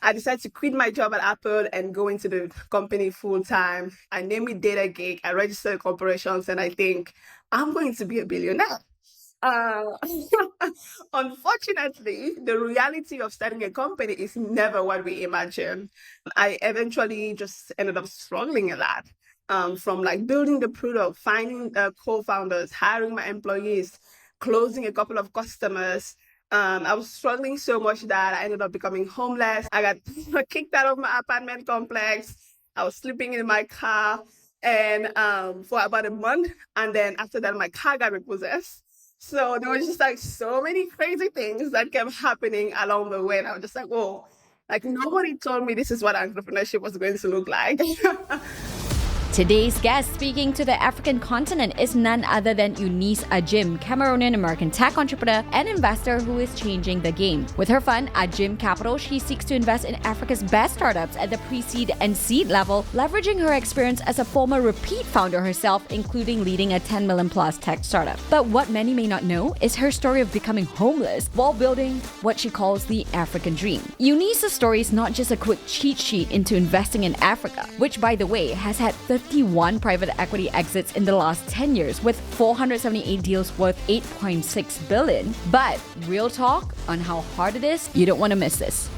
I decided to quit my job at Apple and go into the company full time. I named it Data Gig. I registered corporations, and I think I'm going to be a billionaire. Uh, Unfortunately, the reality of starting a company is never what we imagine. I eventually just ended up struggling a lot. From like building the product, finding co-founders, hiring my employees, closing a couple of customers. I was struggling so much that I ended up becoming homeless. I got kicked out of my apartment complex. I was sleeping in my car and for about a month. And then after that, my car got repossessed. So there was just like so many crazy things that kept happening along the way. And I was just like, whoa, like nobody told me this is what entrepreneurship was going to look like. Today's guest speaking to the African continent is none other than Eunice Ajim, Cameroonian-American tech entrepreneur and investor who is changing the game. With her fund, Ajim Capital, she seeks to invest in Africa's best startups at the pre-seed and seed level, leveraging her experience as a former repeat founder herself, including leading a 10 million plus tech startup. But what many may not know is her story of becoming homeless while building what she calls the African dream. Eunice's story is not just a quick cheat sheet into investing in Africa, which by the way has had 51 private equity exits in the last 10 years with 478 deals worth $8.6 billion. But real talk on how hard it is, you don't want to miss this.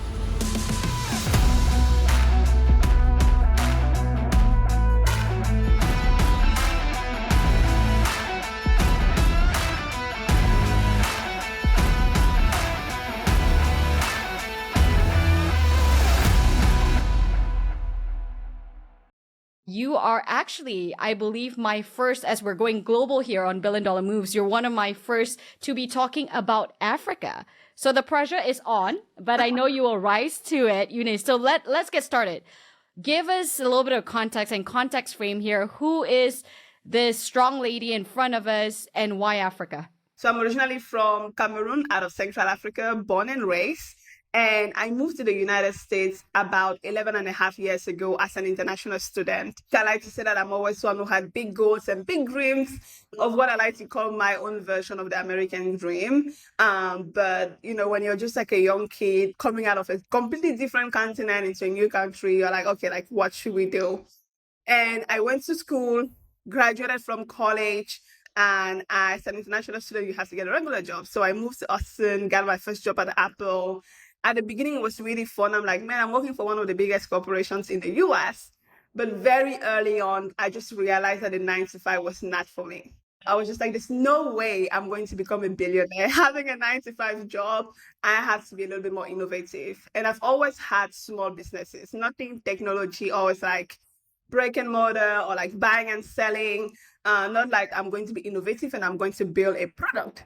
You are actually, I believe, my first, as we're going global here on Billion Dollar Moves, you're one of my first to be talking about Africa. So the pressure is on, but I know you will rise to it, Eunice. So let's get started. Give us a little bit of context and context frame here. Who is this strong lady in front of us and why Africa? So I'm originally from Cameroon, out of Central Africa, born and raised. And I moved to the United States about 11 and a half years ago as an international student. I like to say that I'm always one who had big goals and big dreams of what I like to call my own version of the American dream. But, you know, when you're just like a young kid coming out of a completely different continent into a new country, you're like, okay, like what should we do? And I went to school, graduated from college, and as an international student, you have to get a regular job. So I moved to Austin, got my first job at Apple. At the beginning, it was really fun. I'm like, man, I'm working for one of the biggest corporations in the US. But very early on, I just realized that the 9 to 5 was not for me. I was just like, there's no way I'm going to become a billionaire. Having a 9 to 5 job, I have to be a little bit more innovative. And I've always had small businesses, nothing technology, always like brick and mortar or like buying and selling. Not like I'm going to be innovative and I'm going to build a product.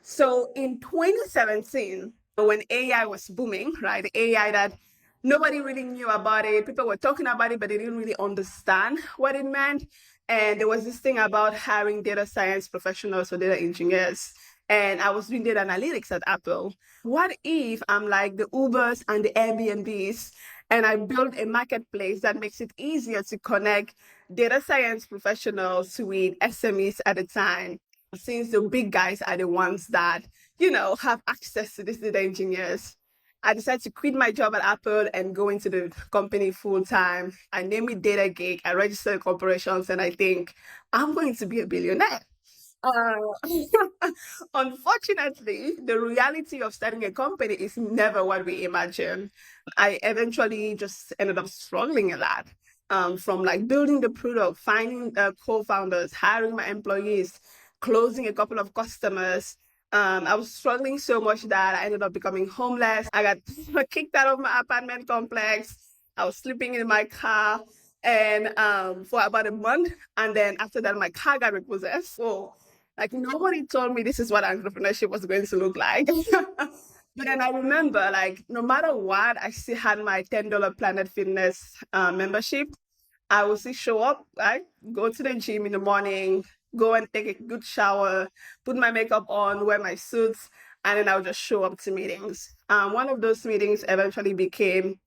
So in 2017, when AI was booming, right? The AI that nobody really knew about it. People were talking about it, but they didn't really understand what it meant. And there was this thing about hiring data science professionals or data engineers. And I was doing data analytics at Apple. What if I'm like the Ubers and the Airbnbs and I build a marketplace that makes it easier to connect data science professionals with SMEs at a time, since the big guys are the ones that, you know, have access to these data engineers. I decided to quit my job at Apple and go into the company full time. I named it Data Gig. I registered corporations, and I think I'm going to be a billionaire. Unfortunately, the reality of starting a company is never what we imagine. I eventually just ended up struggling a lot. From like building the product, finding co-founders, hiring my employees, closing a couple of customers. I was struggling so much that I ended up becoming homeless. I got kicked out of my apartment complex. I was sleeping in my car and for about a month. And then after that, my car got repossessed. So like nobody told me this is what entrepreneurship was going to look like. But then I remember, like, no matter what, I still had my $10 Planet Fitness membership. I will still show up, right? Go to the gym in the morning, go and take a good shower, put my makeup on, wear my suits, and then I'll just show up to meetings. One of those meetings eventually became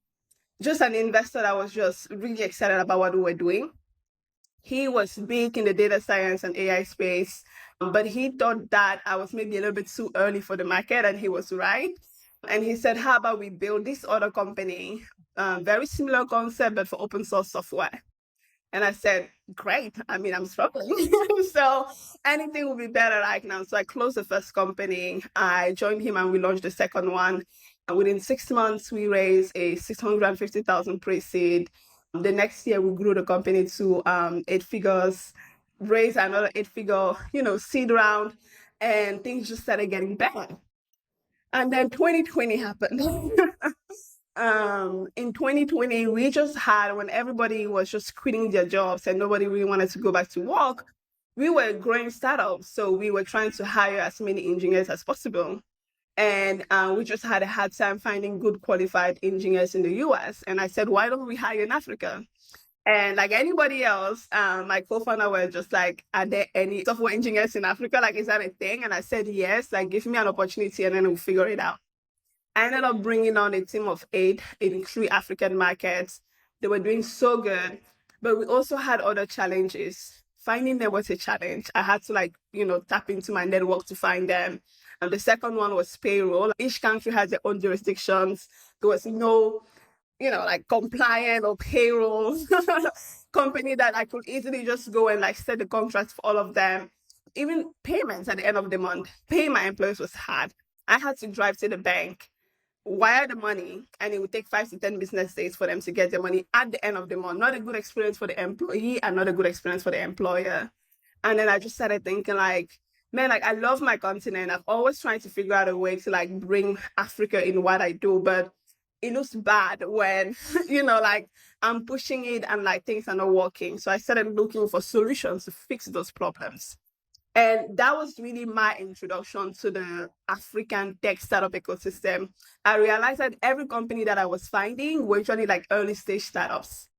just an investor that was just really excited about what we were doing. He was big in the data science and AI space, but he thought that I was maybe a little bit too early for the market, and he was right. And he said, how about we build this other company, very similar concept, but for open source software. And I said, great. I mean, I'm struggling. So anything will be better right now. So I closed the first company. I joined him and we launched the second one. And within 6 months, we raised a 650,000 pre-seed. The next year, we grew the company to 8 figures, raised another 8-figure, seed round, and things just started getting better. And then 2020 happened. In 2020, we just had, when everybody was just quitting their jobs and nobody really wanted to go back to work, we were a growing startup. So we were trying to hire as many engineers as possible. And we just had a hard time finding good qualified engineers in the US. And I said, why don't we hire in Africa? And like anybody else, my co-founder were just like, are there any software engineers in Africa? Like, is that a thing? And I said, yes, like give me an opportunity and then we'll figure it out. I ended up bringing on a team of 8 in 3 African markets. They were doing so good, but we also had other challenges. Finding them was a challenge. I had to tap into my network to find them. And the second one was payroll. Each country has their own jurisdictions. There was no, compliant or payroll company that I could easily just go and set the contracts for all of them. Even payments at the end of the month, paying my employees was hard. I had to drive to the bank, wire the money, and it would take 5 to 10 business days for them to get their money at the end of the month. Not a good experience for the employee and not a good experience for the employer. And then I just started thinking man, I love my continent. I've always tried to figure out a way to bring Africa in what I do, but it looks bad when, I'm pushing it and things are not working. So I started looking for solutions to fix those problems. And that was really my introduction to the African tech startup ecosystem. I realized that every company that I was finding were usually early stage startups.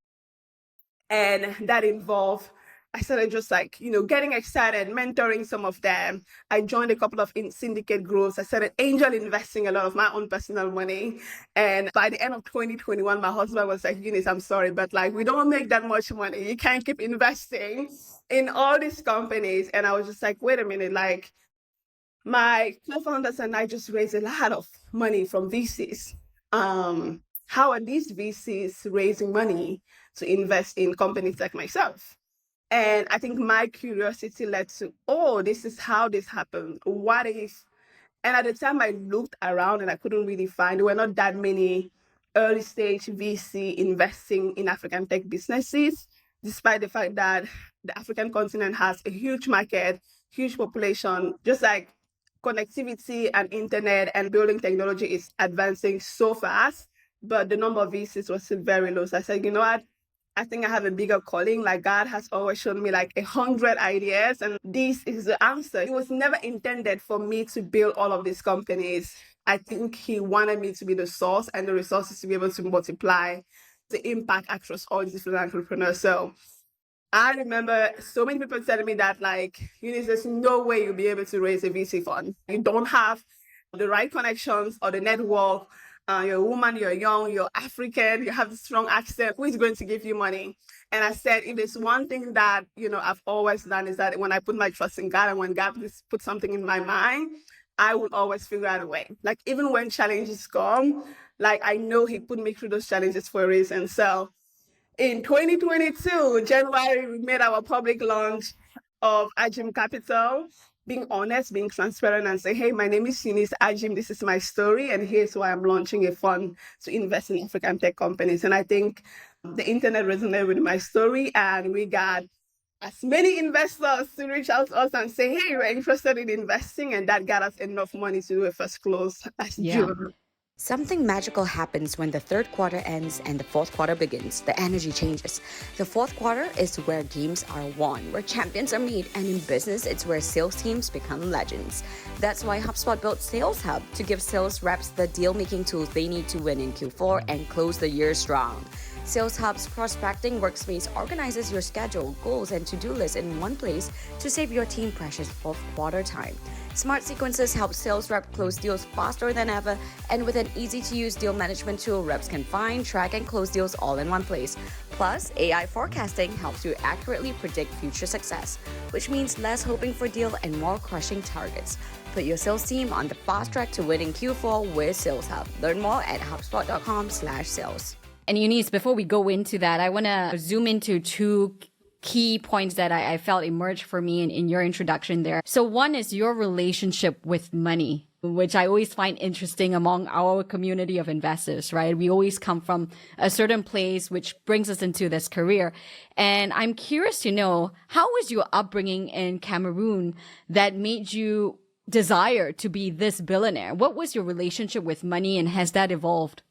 And that involved, I started just getting excited, mentoring some of them. I joined a couple of syndicate groups. I started angel investing a lot of my own personal money. And by the end of 2021, my husband was like, Eunice, I'm sorry, but we don't make that much money. You can't keep investing in all these companies. And I was just like, wait a minute, my co-founders and I just raised a lot of money from VCs. How are these VCs raising money to invest in companies like myself? And I think my curiosity led to, this is how this happened. What if? And at the time I looked around and I couldn't really find, there were not that many early stage VC investing in African tech businesses, despite the fact that the African continent has a huge market, huge population, just connectivity and internet and building technology is advancing so fast, but the number of VCs was still very low. So I said, you know what? I think I have a bigger calling. God has always shown me 100 ideas, and this is the answer. It was never intended for me to build all of these companies. I think he wanted me to be the source and the resources to be able to multiply the impact across all these different entrepreneurs. So I remember so many people telling me that Eunice, there's no way you'll be able to raise a VC fund. You don't have the right connections or the network. You're a woman, you're young, you're African, you have a strong accent. Who is going to give you money? And I said, if there's one thing that, I've always done is that when I put my trust in God and when God puts something in my mind, I will always figure out a way. Even when challenges come, I know he put me through those challenges for a reason. So in 2022, January, we made our public launch of Ajim Capital. Being honest, being transparent, and say, hey, my name is Eunice Ajim, this is my story, and here's why I'm launching a fund to invest in African tech companies. And I think the internet resonated with my story, and we got as many investors to reach out to us and say, hey, we're interested in investing, and that got us enough money to do a first close as June. Something magical happens when the third quarter ends and the fourth quarter begins. The energy changes. The fourth quarter is where games are won, where champions are made, and in business, it's where sales teams become legends. That's why HubSpot built Sales Hub to give sales reps the deal-making tools they need to win in Q4 and close the year strong. Sales Hub's prospecting workspace organizes your schedule, goals, and to-do list in one place to save your team precious fourth quarter time. Smart sequences help sales rep close deals faster than ever, and with an easy-to-use deal management tool, reps can find, track, and close deals all in one place. Plus, AI forecasting helps you accurately predict future success, which means less hoping for deal and more crushing targets. Put your sales team on the fast track to winning Q4 with Sales Hub. Learn more at hubspot.com/sales. And Eunice, before we go into that, I want to zoom into two key points that I felt emerged for me in your introduction there. So one is your relationship with money, which I always find interesting among our community of investors, right? We always come from a certain place, which brings us into this career. And I'm curious to know, how was your upbringing in Cameroon that made you desire to be this billionaire? What was your relationship with money, and has that evolved?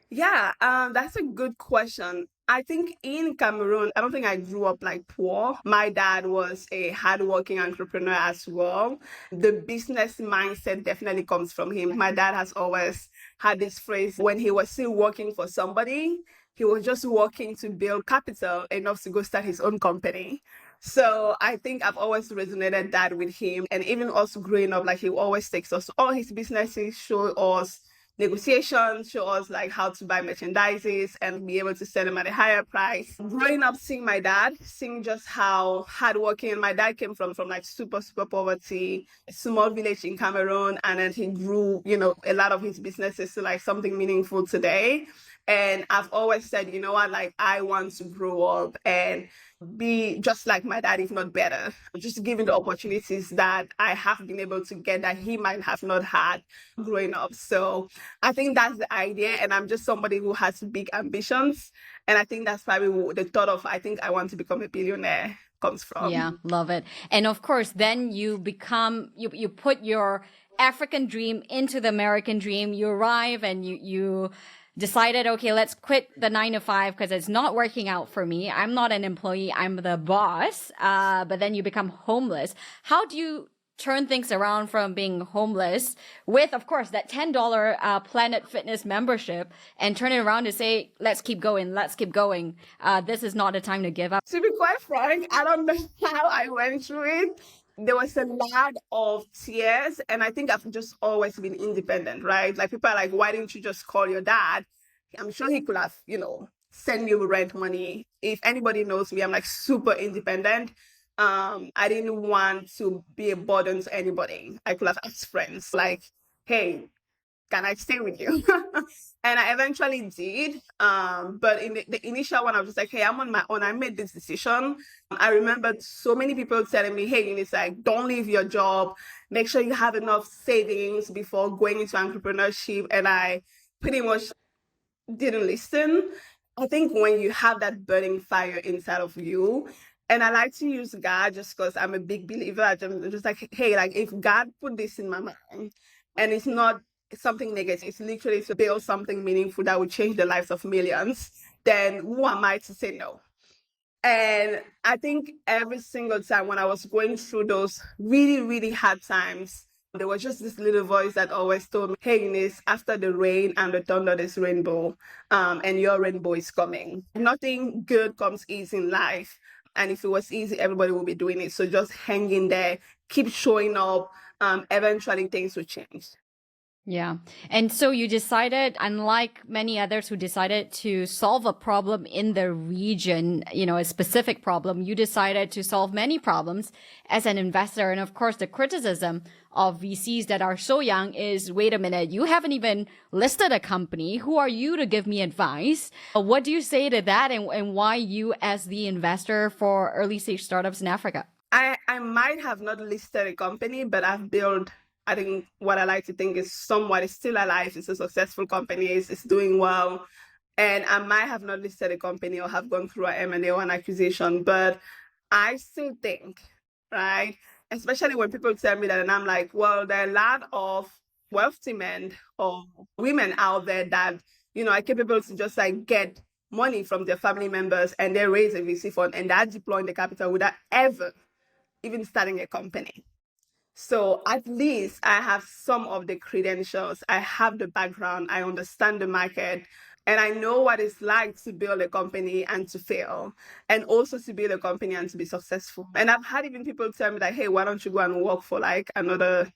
Yeah, that's a good question. I think in Cameroon, I don't think I grew up like poor. My dad was a hardworking entrepreneur as well. The business mindset definitely comes from him. My dad has always had this phrase when he was still working for somebody, he was just working to build capital enough to go start his own company. So I think I've always resonated that with him. And even us growing up, like he always takes us to all his businesses, show us negotiations, show us like how to buy merchandises and be able to sell them at a higher price. Growing up, seeing my dad, seeing just how hardworking, my dad came from like super poverty, a small village in Cameroon, and then he grew, a lot of his businesses to like something meaningful today. And I've always said, you know what, like I want to grow up and be just like my dad, if not better, just given the opportunities that I have been able to get that he might have not had growing up. So I think that's the idea. And I'm just somebody who has big ambitions. And I think that's probably the thought of, I think I want to become a billionaire comes Yeah, from. love it. And of course, then you become, you put your African dream into the American dream. You arrive and you decided, okay, let's quit the 9 to 5 because it's not working out for me. I'm not an employee, I'm the boss. But then you become homeless. How do you turn things around from being homeless with, of course, that $10 Planet Fitness membership and turn it around to say, let's keep going, let's keep going. This is not a time to give up. To be quite frank, I don't know how I went through it. There was a lot of tears, and I think I've just always been independent, right? Like people are like, why didn't you just call your dad? I'm sure he could have, send you rent money. If anybody knows me, I'm like super independent. I didn't want to be a burden to anybody. I could have asked friends like, hey, can I stay with you? And I eventually did. But in the initial one, I was just like, hey, I'm on my own. I made this decision. I remember so many people telling me, hey, it's like, don't leave your job. Make sure you have enough savings before going into entrepreneurship. And I pretty much didn't listen. I think when you have that burning fire inside of you, and I like to use God just because I'm a big believer. I'm just like, hey, like if God put this in my mind and it's not something negative, it's literally to build something meaningful that would change the lives of millions, then who am I to say no? And I think every single time when I was going through those really hard times, there was just this little voice that always told me, hey, Eunice, after the rain and the thunder, there's rainbow, and your rainbow is coming. Nothing good comes easy in life. And if it was easy, everybody would be doing it. So just hang in there, keep showing up. Eventually, things will change. Yeah. And so you decided, unlike many others who decided to solve a problem in the region, a specific problem, you decided to solve many problems as an investor. And of course, the criticism of VCs that are so young is, wait a minute, you haven't even listed a company. Who are you to give me advice? What do you say to that, and why you as the investor for early stage startups in Africa? I might have not listed a company, but I've built, I think what I like to think is somewhat is still alive. It's a successful company. It's doing well. And I might have not listed a company or have gone through an M&A or an acquisition, but I still think, right? Especially when people tell me that, and I'm like, well, there are a lot of wealthy men or women out there that, are capable to just like get money from their family members and they raise a VC fund and they're deploying the capital without ever even starting a company. So at least I have some of the credentials. I have the background. I understand the market. And I know what it's like to build a company and to fail, and also to build a company and to be successful. And I've had even people tell me that, hey, why don't you go and work for like another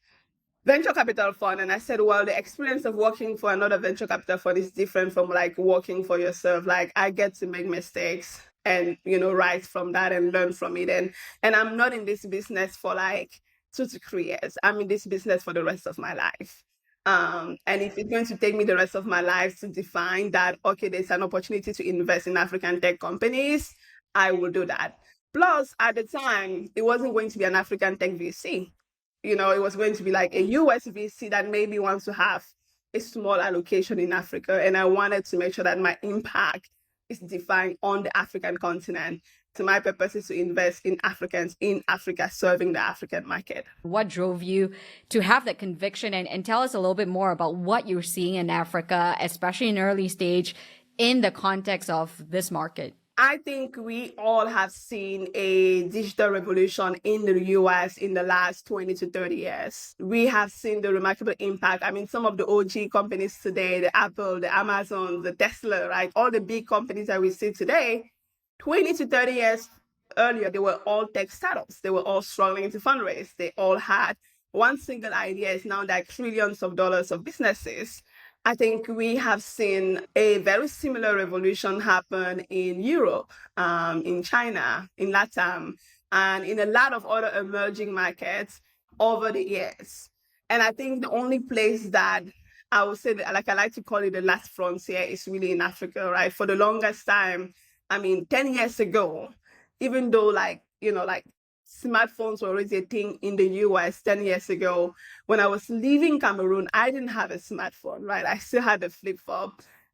venture capital fund? And I said, well, the experience of working for another venture capital fund is different from like working for yourself. Like I get to make mistakes and, rise from that and learn from it. And I'm not in this business for like 2 to 3 years. I'm in this business for the rest of my life. And if it's going to take me the rest of my life to define that, okay, there's an opportunity to invest in African tech companies, I will do that. Plus, at the time, it wasn't going to be an African tech VC. It was going to be like a US VC that maybe wants to have a small allocation in Africa. And I wanted to make sure that my impact is defined on the African continent. So my purpose is to invest in Africans in Africa, serving the African market. What drove you to have that conviction, and tell us a little bit more about what you're seeing in Africa, especially in early stage, in the context of this market? I think we all have seen a digital revolution in the US in the last 20 to 30 years. We have seen the remarkable impact. I mean, some of the OG companies today, the Apple, the Amazon, the Tesla, right? All the big companies that we see today, 20 to 30 years earlier, they were all tech startups. They were all struggling to fundraise. They all had one single idea. Is now like trillions of dollars of businesses. I think we have seen a very similar revolution happen in Europe, in China, in LATAM, and in a lot of other emerging markets over the years. And I think the only place that I would say, that, like I like to call it the last frontier, is really in Africa, right? For the longest time, I mean, 10 years ago, even though like smartphones were already a thing in the US 10 years ago. When I was leaving Cameroon, I didn't have a smartphone, right? I still had a flip phone.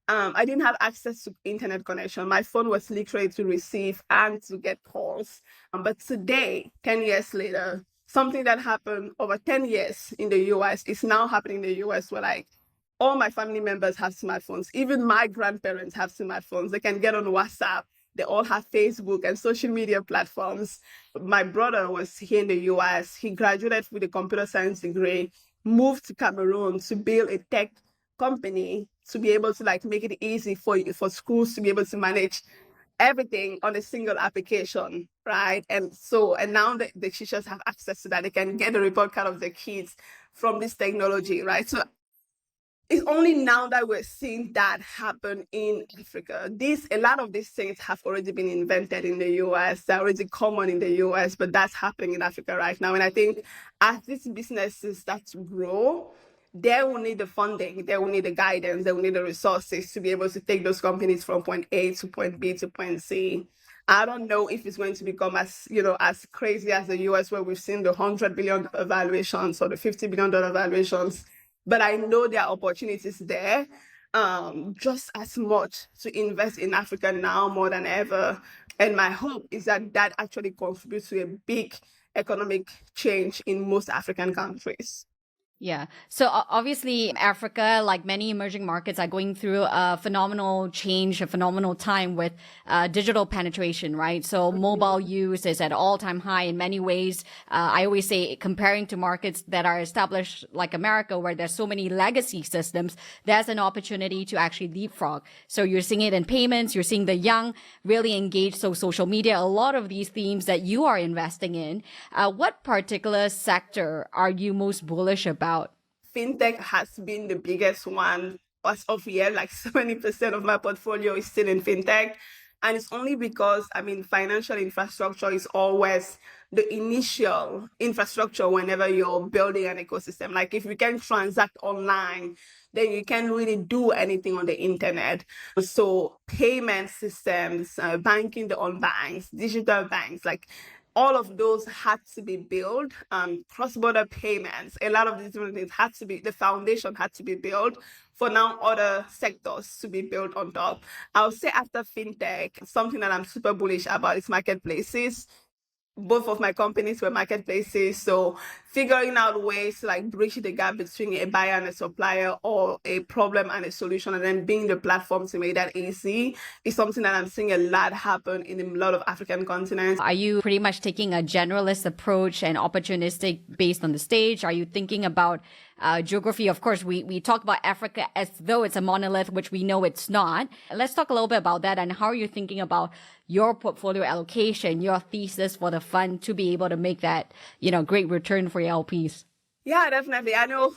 I didn't have access to internet connection. My phone was literally to receive and to get calls. But today, 10 years later, something that happened over 10 years in the US is now happening in the US, where like all my family members have smartphones. Even my grandparents have smartphones. They can get on WhatsApp. They all have Facebook and social media platforms. My brother was here in the US. He graduated with a computer science degree, moved to Cameroon to build a tech company to be able to like make it easy for schools to be able to manage everything on a single application, right? And now the teachers have access to that. They can get the report card of their kids from this technology, right? So it's only now that we're seeing that happen in Africa. A lot of these things have already been invented in the US. They're already common in the US, but that's happening in Africa right now. And I think as these businesses start to grow, they will need the funding, they will need the guidance, they will need the resources to be able to take those companies from point A to point B to point C. I don't know if it's going to become as crazy as the US, where we've seen the $100 billion valuations or the $50 billion valuations. But I know there are opportunities there, just as much to invest in Africa now more than ever. And my hope is that that actually contributes to a big economic change in most African countries. Yeah. So obviously, Africa, like many emerging markets, are going through a phenomenal change, a phenomenal time with digital penetration, right? So mobile use is at all-time high in many ways. I always say, comparing to markets that are established like America, where there's so many legacy systems, there's an opportunity to actually leapfrog. So you're seeing it in payments, you're seeing the young really engaged. So social media, a lot of these themes that you are investing in. What particular sector are you most bullish about? Fintech has been the biggest one as of yet. Like 70% of my portfolio is still in fintech. And it's only because, financial infrastructure is always the initial infrastructure whenever you're building an ecosystem. Like if you can transact online, then you can't really do anything on the internet. So payment systems, banking the own banks, digital banks, like all of those had to be built. Cross-border payments, a lot of these different things the foundation had to be built for now other sectors to be built on top. I would say after fintech, something that I'm super bullish about is marketplaces. Both of my companies were marketplaces. So figuring out ways to like bridge the gap between a buyer and a supplier, or a problem and a solution, and then being the platform to make that easy, is something that I'm seeing a lot happen in a lot of African continents. Are you pretty much taking a generalist approach and opportunistic based on the stage? Are you thinking about geography. Of course, we talk about Africa as though it's a monolith, which we know it's not. Let's talk a little bit about that and how are you thinking about your portfolio allocation, your thesis for the fund to be able to make that, great return for your LPs. Yeah, definitely. I know,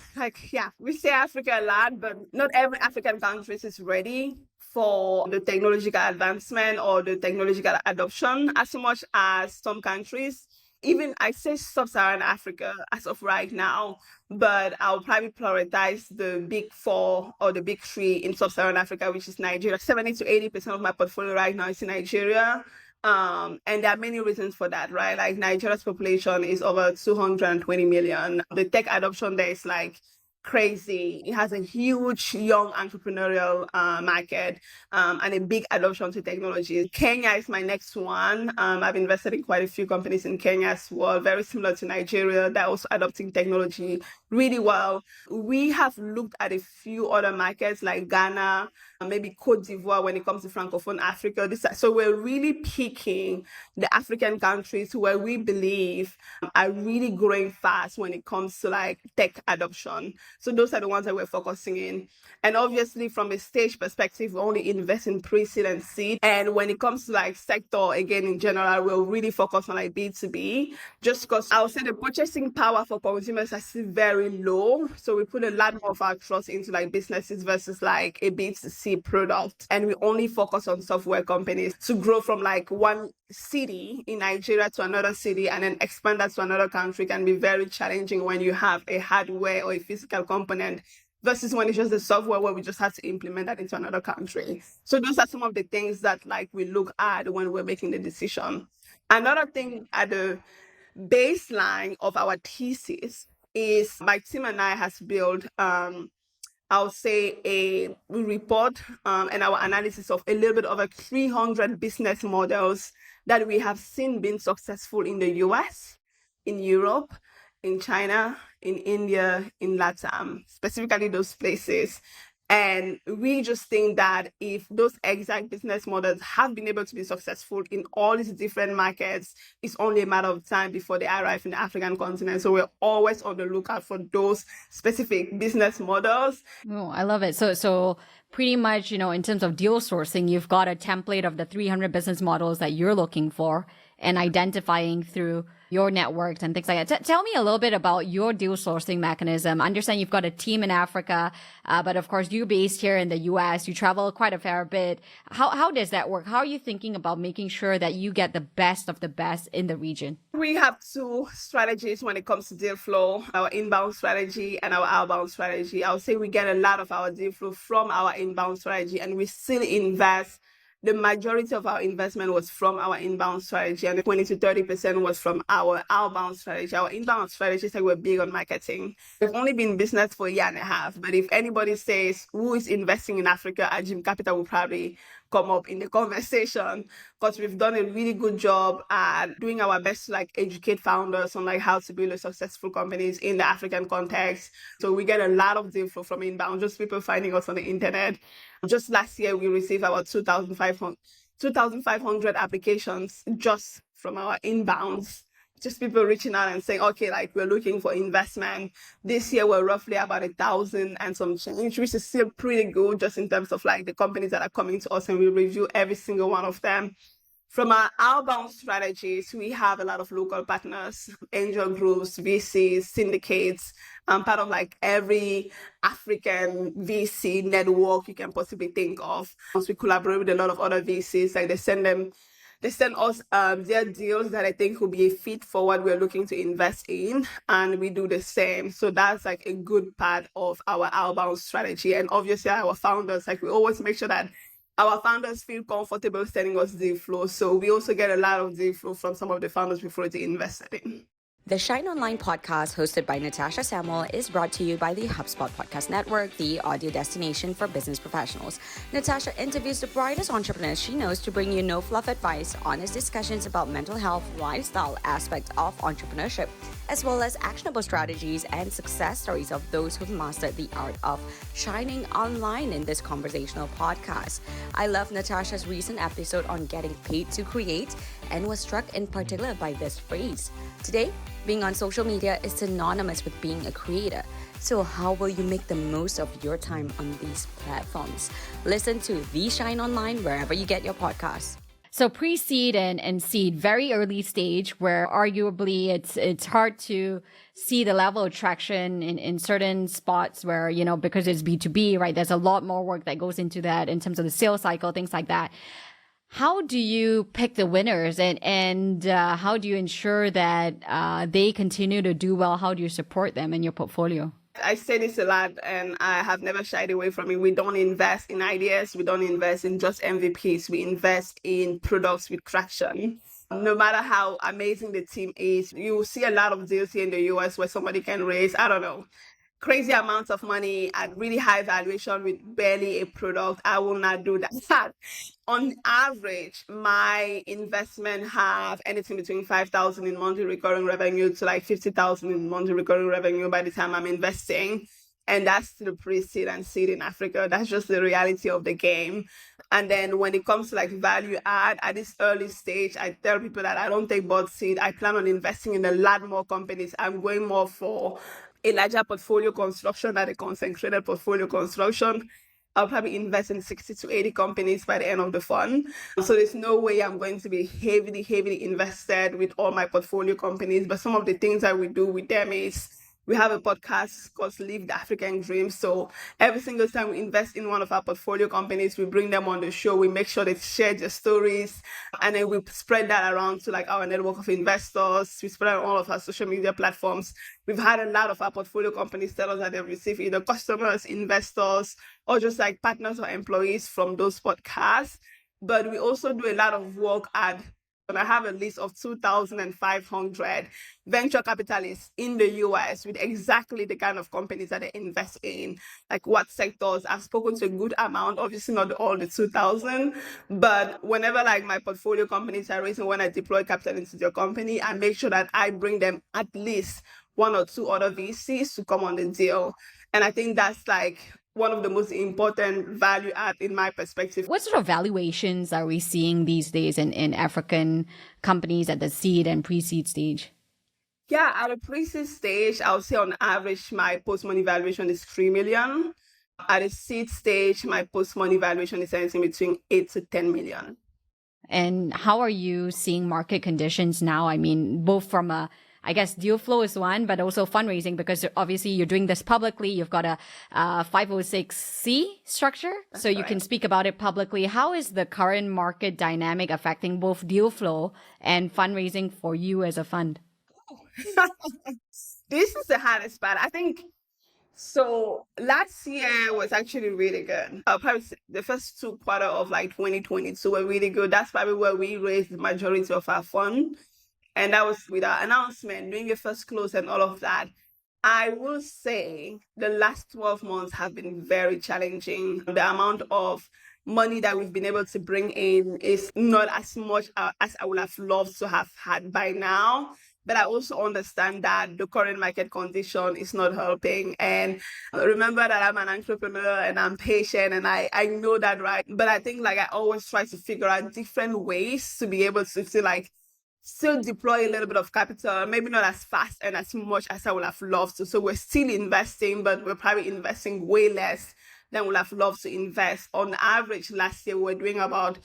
we say Africa a lot, but not every African country is ready for the technological advancement or the technological adoption as much as some countries. Even I say sub-Saharan Africa as of right now, but I'll probably prioritize the big four or the big three in sub-Saharan Africa, which is Nigeria. 70 to 80% of my portfolio right now is in Nigeria. And there are many reasons for that, right? Like Nigeria's population is over 220 million. The tech adoption there is like crazy. It has a huge young entrepreneurial market and a big adoption to technology. Kenya is my next one. I've invested in quite a few companies in Kenya as well, very similar to Nigeria. They're also adopting technology really well. We have looked at a few other markets like Ghana, maybe Cote d'Ivoire when it comes to Francophone Africa. So we're really picking the African countries where we believe are really growing fast when it comes to like tech adoption. So those are the ones that we're focusing in. And obviously from a stage perspective, we only invest in pre-seed and seed. And when it comes to like sector, again, in general, we'll really focus on like B2B, just because I would say the purchasing power for consumers is still very low. So we put a lot more of our trust into like businesses versus like a B2C product. And we only focus on software companies to grow from like one city in Nigeria to another city and then expand that to another country can be very challenging when you have a hardware or a physical component versus when it's just the software where we just have to implement that into another country. So those are some of the things that like we look at when we're making the decision. Another thing at the baseline of our thesis is my team and I has built I'll say a report and our analysis of a little bit over 300 business models that we have seen being successful in the US, in Europe, in China, in India, in LATAM, specifically those places. And we just think that if those exact business models have been able to be successful in all these different markets, it's only a matter of time before they arrive in the African continent. So we're always on the lookout for those specific business models. Oh, I love it. So pretty much, in terms of deal sourcing, you've got a template of the 300 business models that you're looking for and identifying through your networks and things like that. Tell me a little bit about your deal sourcing mechanism. I understand you've got a team in Africa, but of course you're based here in the US. You travel quite a fair bit. How does that work? How are you thinking about making sure that you get the best of the best in the region? We have two strategies when it comes to deal flow, our inbound strategy and our outbound strategy. I would say we get a lot of our deal flow from our inbound strategy and we still invest. The majority of our investment was from our inbound strategy and 20 to 30% was from our outbound strategy. Our inbound strategy is like we're big on marketing. We've only been in business for a year and a half, but if anybody says who is investing in Africa, Ajim Capital will probably come up in the conversation because we've done a really good job at doing our best to like educate founders on like how to build a successful companies in the African context. So we get a lot of deal flow from inbound, just people finding us on the internet. Just last year, we received about 2,500 applications just from our inbounds. Just people reaching out and saying, okay, like we're looking for investment. This year, we're roughly about 1,000 and some change, which is still pretty good just in terms of like the companies that are coming to us and we review every single one of them. From our outbound strategies, we have a lot of local partners, angel groups, VCs, syndicates, part of like every African VC network you can possibly think of. We collaborate with a lot of other VCs, like they send us their deals that I think will be a fit for what we're looking to invest in, and we do the same. So that's like a good part of our outbound strategy. And obviously our founders, like we always make sure that our founders feel comfortable sending us deal flow. So we also get a lot of deal flow from some of the founders we've already invested in. The Shine Online podcast, hosted by Natasha Samuel, is brought to you by the HubSpot Podcast Network, the audio destination for business professionals. Natasha interviews the brightest entrepreneurs she knows to bring you no-fluff advice, honest discussions about mental health, lifestyle aspects of entrepreneurship, as well as actionable strategies and success stories of those who've mastered the art of shining online in this conversational podcast. I love Natasha's recent episode on getting paid to create and was struck in particular by this phrase. Today, being on social media is synonymous with being a creator. So how will you make the most of your time on these platforms? Listen to The Shine Online wherever you get your podcasts. So pre-seed and seed, very early stage, where arguably it's hard to see the level of traction in certain spots where, because it's B2B, right? There's a lot more work that goes into that in terms of the sales cycle, things like that. How do you pick the winners and how do you ensure that they continue to do well? How do you support them in your portfolio? I say this a lot and I have never shied away from it. We don't invest in ideas. We don't invest in just MVPs. We invest in products with traction. No matter how amazing the team is, you will see a lot of deals here in the US where somebody can raise, I don't know, crazy amounts of money at really high valuation with barely a product. I will not do that. On average, my investment have anything between 5,000 in monthly recurring revenue to like 50,000 in monthly recurring revenue by the time I'm investing. And that's the pre-seed and seed in Africa. That's just the reality of the game. And then when it comes to like value add at this early stage, I tell people that I don't take board seed. I plan on investing in a lot more companies. I'm going more for a larger portfolio construction than a concentrated portfolio construction. I'll probably invest in 60 to 80 companies by the end of the fund. So there's no way I'm going to be heavily invested with all my portfolio companies. But some of the things that we do with them is we have a podcast called Live the African Dream. So every single time we invest in one of our portfolio companies, we bring them on the show. We make sure they share their stories. And then we spread that around to like our network of investors. We spread it on all of our social media platforms. We've had a lot of our portfolio companies tell us that they've received either customers, investors, or just like partners or employees from those podcasts. But we also do a lot of work at and I have a list of 2,500 venture capitalists in the US with exactly the kind of companies that they invest in, like what sectors. I've spoken to a good amount, obviously not all the 2,000, but whenever like my portfolio companies are raising, when I deploy capital into their company, I make sure that I bring them at least one or two other VCs to come on the deal. And I think that's like one of the most important value add in my perspective. What sort of valuations are we seeing these days in African companies at the seed and pre-seed stage? Yeah, at a pre-seed stage, I would say on average, my post-money valuation is 3 million. At a seed stage, my post-money valuation is anything between 8 to 10 million. And how are you seeing market conditions now? I mean, both from I guess deal flow is one, but also fundraising, because obviously you're doing this publicly. You've got a 506c structure, so you can speak about it publicly. How is the current market dynamic affecting both deal flow and fundraising for you as a fund? This is the hardest part. I think so. Last year was actually really good. Probably the first two quarters of like 2022 were really good. That's probably where we raised the majority of our fund. And that was with our announcement, doing a first close and all of that. I will say the last 12 months have been very challenging. The amount of money that we've been able to bring in is not as much as I would have loved to have had by now. But I also understand that the current market condition is not helping. And remember that I'm an entrepreneur and I'm patient and I know that, right? But I think like I always try to figure out different ways to be able to feel like still deploy a little bit of capital, maybe not as fast and as much as I would have loved to. So we're still investing, but we're probably investing way less than we would have loved to invest. On average, last year, we were doing about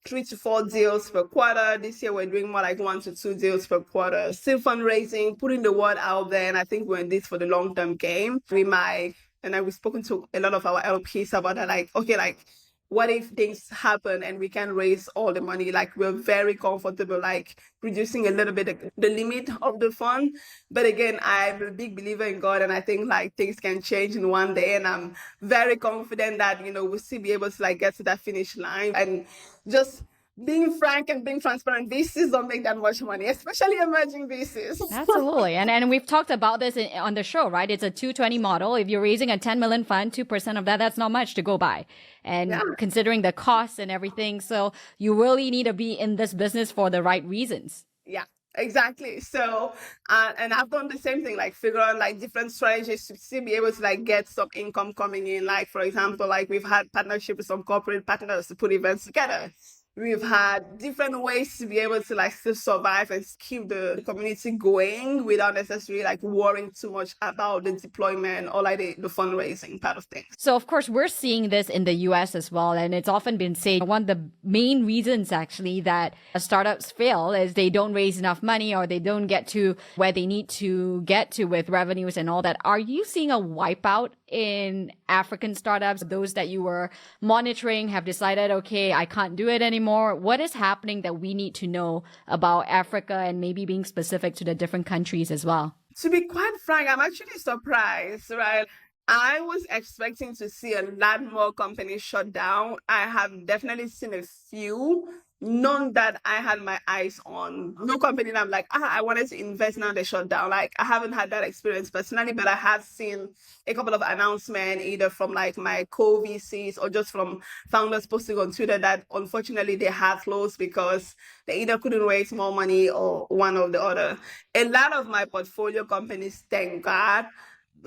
3 to 4 deals per quarter. This year, we're doing more like 1 to 2 deals per quarter. Still fundraising, putting the word out there, and I think we're in this for the long-term game. We've spoken to a lot of our LPs about that, like, okay, like, what if things happen and we can raise all the money? Like, we're very comfortable, like reducing a little bit the limit of the fund. But again, I'm a big believer in God, and I think like things can change in one day. And I'm very confident that, we'll still be able to like get to that finish line. And just being frank and being transparent, VCs don't make that much money, especially emerging VCs. Absolutely. And we've talked about this on the show, right? It's a 220 model. If you're raising a 10 million fund, 2% of that's not much to go by. And considering the costs and everything, so you really need to be in this business for the right reasons. Yeah. Exactly. So, and I've done the same thing, like figure out like different strategies to still be able to like get some income coming in. Like, for example, like we've had partnership with some corporate partners to put events together. We've had different ways to be able to like still survive and keep the community going without necessarily like worrying too much about the deployment or like the fundraising part of things. So, of course, we're seeing this in the US as well. And it's often been said one of the main reasons actually that startups fail is they don't raise enough money or they don't get to where they need to get to with revenues and all that. Are you seeing a wipeout in African startups? Those that you were monitoring have decided, okay, I can't do it anymore. What is happening that we need to know about Africa and maybe being specific to the different countries as well? To be quite frank, I'm actually surprised, right? I was expecting to see a lot more companies shut down. I have definitely seen a few, none that I had my eyes on. No company that I'm like, I wanted to invest, now they shut down. Like, I haven't had that experience personally, but I have seen a couple of announcements either from like my co-VCs or just from founders posting on Twitter that unfortunately they have closed because they either couldn't raise more money or one or the other. A lot of my portfolio companies, thank God,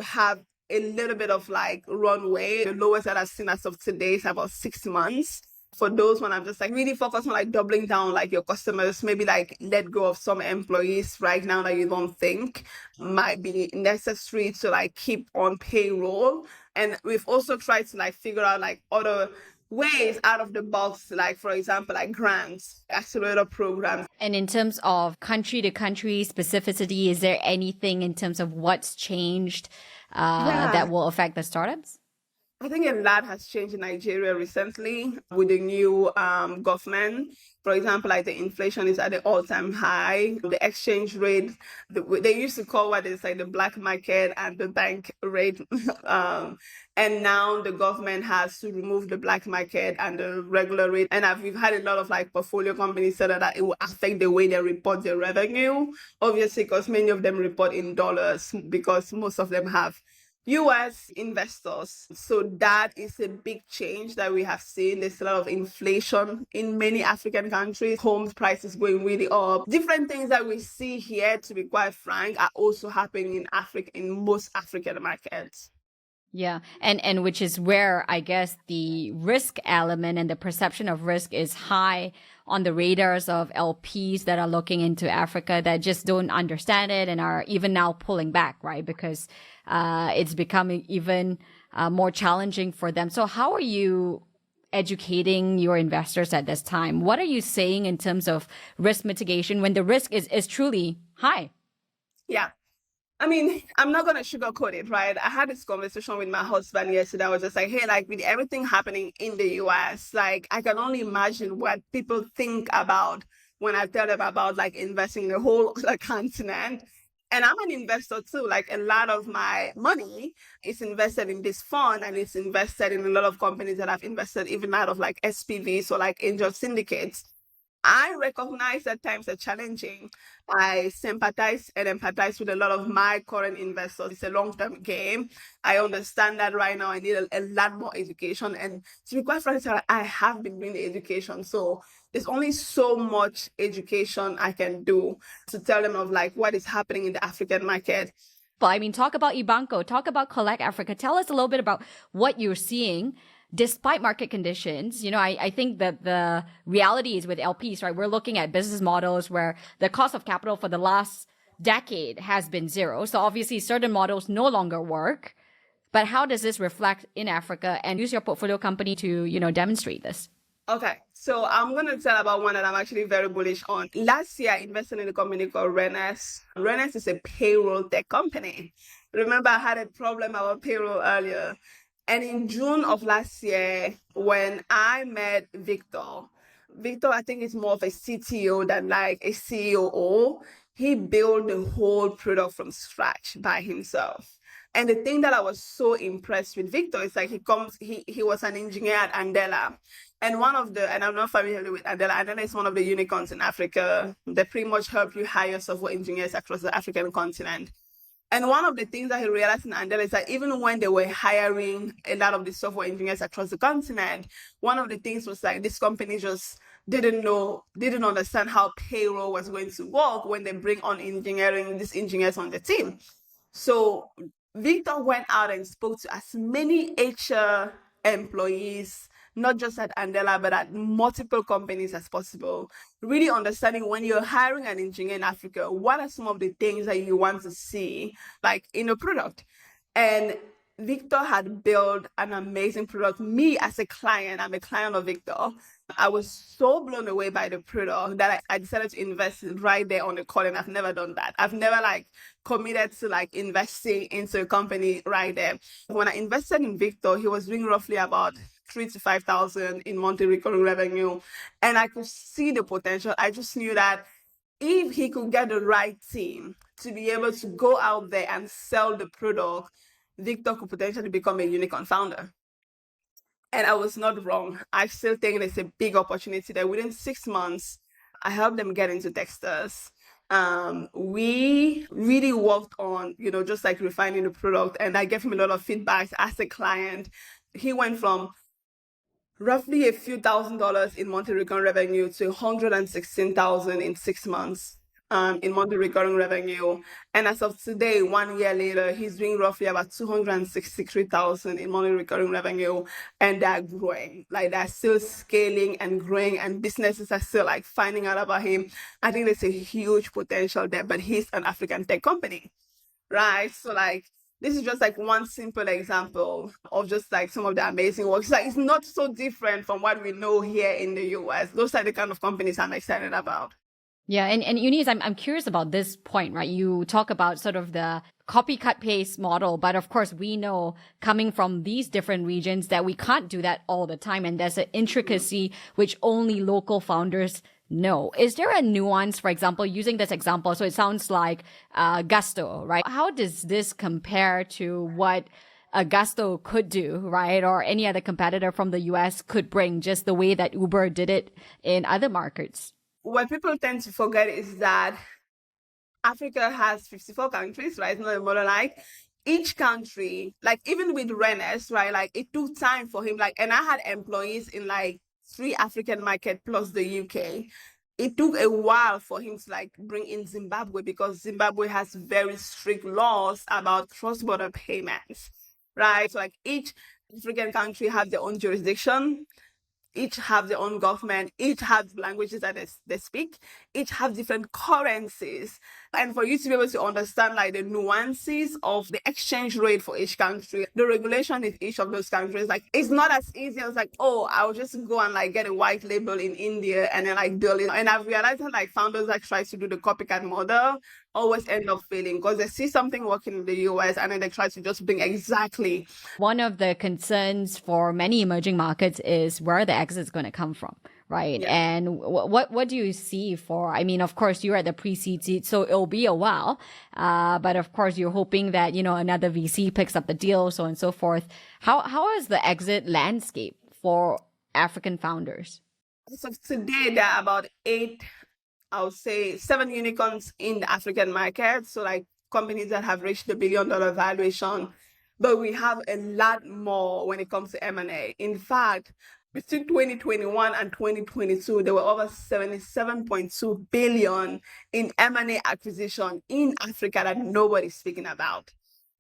have a little bit of like runway. The lowest that I've seen as of today is about 6 months. For those when I'm just like really focused on like doubling down like your customers, maybe like let go of some employees right now that you don't think might be necessary to like keep on payroll. And we've also tried to like figure out like other ways out of the box, like for example, like grants, accelerator programs. And in terms of country to country specificity, is there anything in terms of what's changed that will affect the startups? I think a lot has changed in Nigeria recently with the new government. For example, like the inflation is at the all-time high. The exchange rate, they used to call what is like the black market and the bank rate. And now the government has to remove the black market and the regular rate. And we've had a lot of like portfolio companies say that it will affect the way they report their revenue. Obviously, because many of them report in dollars because most of them have US investors. So that is a big change that we have seen. There's a lot of inflation in many African countries, homes prices going really up. Different things that we see here, to be quite frank, are also happening in Africa, in most African markets. Yeah. And which is where I guess the risk element and the perception of risk is high on the radars of LPs that are looking into Africa that just don't understand it and are even now pulling back, right? Because it's becoming even more challenging for them. So how are you educating your investors at this time? What are you saying in terms of risk mitigation when the risk is truly high? Yeah. I mean, I'm not going to sugarcoat it, right? I had this conversation with my husband yesterday. I was just like, hey, like with everything happening in the US, like I can only imagine what people think about when I tell them about like investing in the whole other continent. And I'm an investor too. Like a lot of my money is invested in this fund and it's invested in a lot of companies that I've invested even out of like SPVs or like angel syndicates. I recognize that times are challenging. I sympathize and empathize with a lot of my current investors. It's a long-term game. I understand that right now I need a lot more education. And to be quite frank, Sarah, I have been doing the education. So there's only so much education I can do to tell them of like what is happening in the African market. But I mean, talk about Ibanco, talk about Collect Africa. Tell us a little bit about what you're seeing despite market conditions. You know, I think that the reality is with LPs, right? We're looking at business models where the cost of capital for the last decade has been zero. So obviously certain models no longer work. But how does this reflect in Africa, and use your portfolio company to, you know, demonstrate this? Okay, so I'm going to tell about one that I'm actually very bullish on. Last year, I invested in a company called Renes. Renes is a payroll tech company. Remember, I had a problem about payroll earlier. And in June of last year, when I met Victor, I think is more of a CTO than like a COO. He built the whole product from scratch by himself. And the thing that I was so impressed with Victor is like he was an engineer at Andela. And and I'm not familiar with Andela. Andela is one of the unicorns in Africa. They pretty much help you hire software engineers across the African continent. And one of the things that he realized in Andela is that even when they were hiring a lot of the software engineers across the continent, one of the things was like this company just didn't understand how payroll was going to work when they bring on these engineers on the team. So Victor went out and spoke to as many HR employees not just at Andela, but at multiple companies as possible. Really understanding when you're hiring an engineer in Africa, what are some of the things that you want to see, like in a product? And Victor had built an amazing product. Me as a client, I'm a client of Victor. I was so blown away by the product that I decided to invest right there on the call, and I've never done that. I've never like committed to like investing into a company right there. When I invested in Victor, he was doing roughly about 3 to 5,000 in monthly recurring revenue, and I could see the potential. I just knew that if he could get the right team to be able to go out there and sell the product, Victor could potentially become a unicorn founder. And I was not wrong. I still think there's a big opportunity there. Within 6 months, I helped them get into Texas. We really worked on, just like refining the product. And I gave him a lot of feedback as a client. He went from roughly a few $1,000s in monthly recurring revenue to 116,000 in 6 months in monthly recurring revenue. And as of today, 1 year later, he's doing roughly about 263,000 in monthly recurring revenue, and they're growing. Like they're still scaling and growing, and businesses are still like finding out about him. I think there's a huge potential there, but he's an African tech company, right? So like this is just like one simple example of just like some of the amazing work. It's like it's not so different from what we know here in the US. Those are the kind of companies I'm excited about. Yeah, and Eunice, I'm curious about this point, right? You talk about sort of the copy cut paste model, but of course we know coming from these different regions that we can't do that all the time, and there's an intricacy which only local founders know. Is there a nuance, for example, using this example? So it sounds like Gusto, right? How does this compare to what Gusto could do, right? Or any other competitor from the US could bring, just the way that Uber did it in other markets? What people tend to forget is that Africa has 54 countries, right? It's not a monolith. Each country, like even with Rennes, right? Like it took time for him. Like, and I had employees in like 3 African markets plus the UK. It took a while for him to like bring in Zimbabwe because Zimbabwe has very strict laws about cross-border payments, right? So like each African country have their own jurisdiction, each have their own government, each have languages that they speak, each have different currencies. And for you to be able to understand like the nuances of the exchange rate for each country, the regulation in each of those countries, like it's not as easy as like, oh, I'll just go and like get a white label in India and then like build it. And I've realized that like founders that try to do the copycat model always end up failing because they see something working in the US and then they try to just bring exactly. One of the concerns for many emerging markets is where the exit is going to come from, right? Yeah. And what do you see for? I mean, of course, you're at the pre-seed seat, so it'll be a while. But of course, you're hoping that another VC picks up the deal, so on and so forth. How is the exit landscape for African founders? So today there are about 8, I would say 7 unicorns in the African market. So like companies that have reached the $1 billion valuation, but we have a lot more when it comes to M&A. In fact, between 2021 and 2022, there were over 77.2 billion in M&A acquisition in Africa that nobody's speaking about.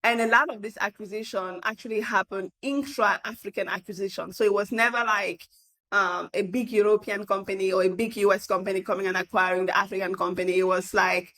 And a lot of this acquisition actually happened intra-African acquisition. So it was never like a big European company or a big US company coming and acquiring the African company. It was like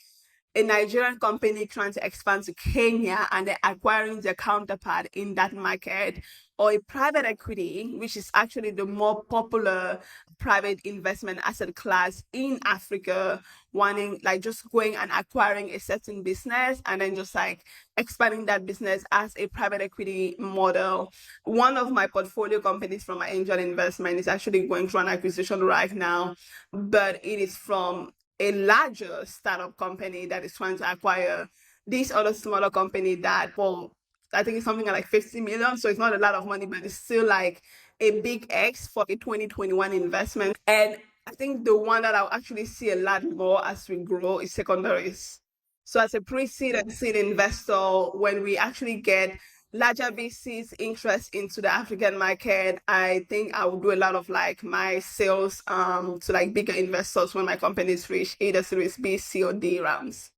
a Nigerian company trying to expand to Kenya and they're acquiring their counterpart in that market, or a private equity, which is actually the more popular private investment asset class in Africa, wanting like just going and acquiring a certain business and then just like expanding that business as a private equity model. One of my portfolio companies from my angel investment is actually going through an acquisition right now, but it is from a larger startup company that is trying to acquire this other smaller company that, well, I think it's something like 50 million. So it's not a lot of money, but it's still like a big X for a 2021 investment. And I think the one that I'll actually see a lot more as we grow is secondaries. So as a pre-seed and seed investor, when we actually get larger VCs interest into the African market, I think I will do a lot of like my sales to like bigger investors when my companies reach either Series B, C, or D rounds.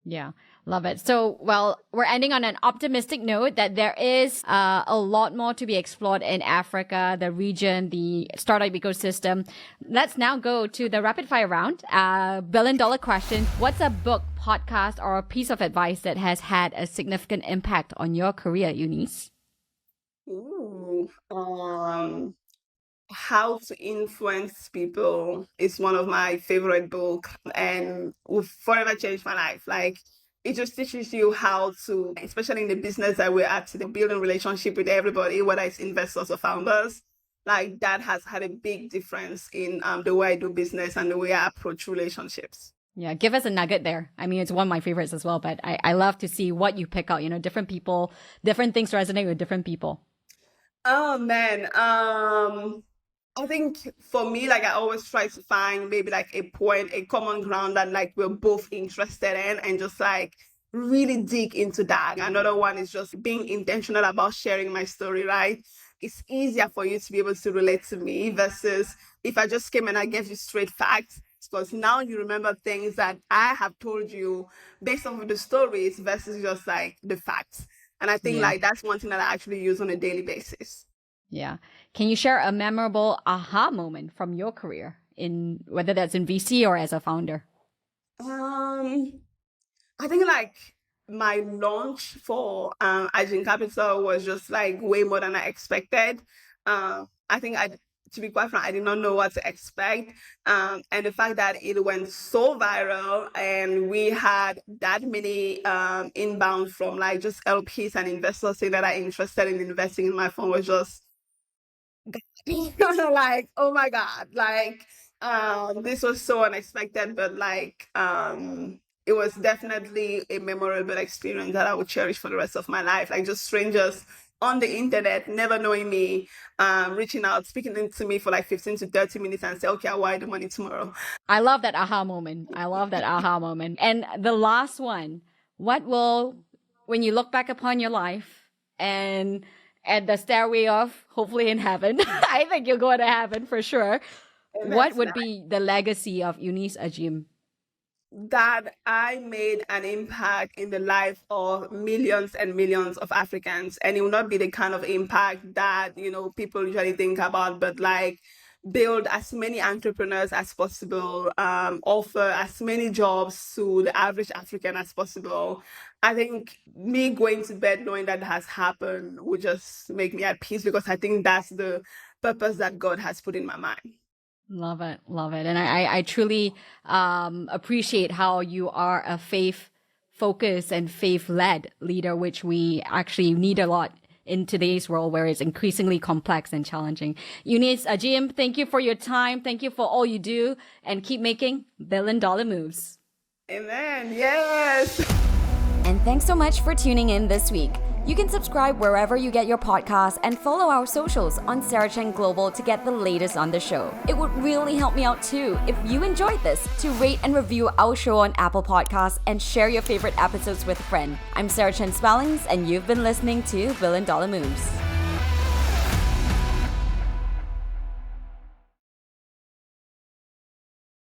Yeah. Love it. So, well, we're ending on an optimistic note that there is a lot more to be explored in Africa, the region, the startup ecosystem. Let's now go to the rapid fire round. $1 billion question. What's a book, podcast, or a piece of advice that has had a significant impact on your career, Eunice? Ooh, How to Influence People is one of my favorite books and will forever change my life. Like, it just teaches you how to, especially in the business that we're at today, building relationship with everybody, whether it's investors or founders. Like, that has had a big difference in the way I do business and the way I approach relationships. Yeah, give us a nugget there. I mean, it's one of my favorites as well, but I love to see what you pick out. You know, different people, different things resonate with different people. Oh man, I think for me, like, I always try to find maybe like a point, a common ground that like we're both interested in, and just like really dig into that. Another one is just being intentional about sharing my story, right? It's easier for you to be able to relate to me versus if I just came and I gave you straight facts, because now you remember things that I have told you based off of the stories versus just like the facts. And I think Yeah. like that's one thing that I actually use on a daily basis. Yeah. Can you share a memorable aha moment from your career, in whether that's in VC or as a founder? I think like my launch for Ajim Capital was just like way more than I expected. I think to be quite frank, I did not know what to expect. And the fact that it went so viral and we had that many inbound from like just LPs and investors saying that are interested in investing in my fund was just like, oh my God, like this was so unexpected, but like it was definitely a memorable experience that I would cherish for the rest of my life. Like just strangers on the internet, never knowing me, reaching out, speaking to me for like 15 to 30 minutes and say, okay, I'll wire the money tomorrow. I love that aha moment. I love that aha moment. And the last one, when you look back upon your life and at the stairway of hopefully in heaven, I think you'll go to heaven for sure. What would be the legacy of Eunice Ajim? That I made an impact in the life of millions and millions of Africans. And it will not be the kind of impact that, people usually think about, but like build as many entrepreneurs as possible, offer as many jobs to the average African as possible. I think me going to bed knowing that has happened would just make me at peace, because I think that's the purpose that God has put in my mind. Love it. Love it. And I truly appreciate how you are a faith-focused and faith-led leader, which we actually need a lot in today's world where it's increasingly complex and challenging. Eunice Ajim, thank you for your time. Thank you for all you do, and keep making billion-dollar moves. Amen. Yes. And thanks so much for tuning in this week. You can subscribe wherever you get your podcasts and follow our socials on Sarah Chen Global to get the latest on the show. It would really help me out too if you enjoyed this to rate and review our show on Apple Podcasts and share your favorite episodes with a friend. I'm Sarah Chen-Spellings, and you've been listening to $1 Billion Moves.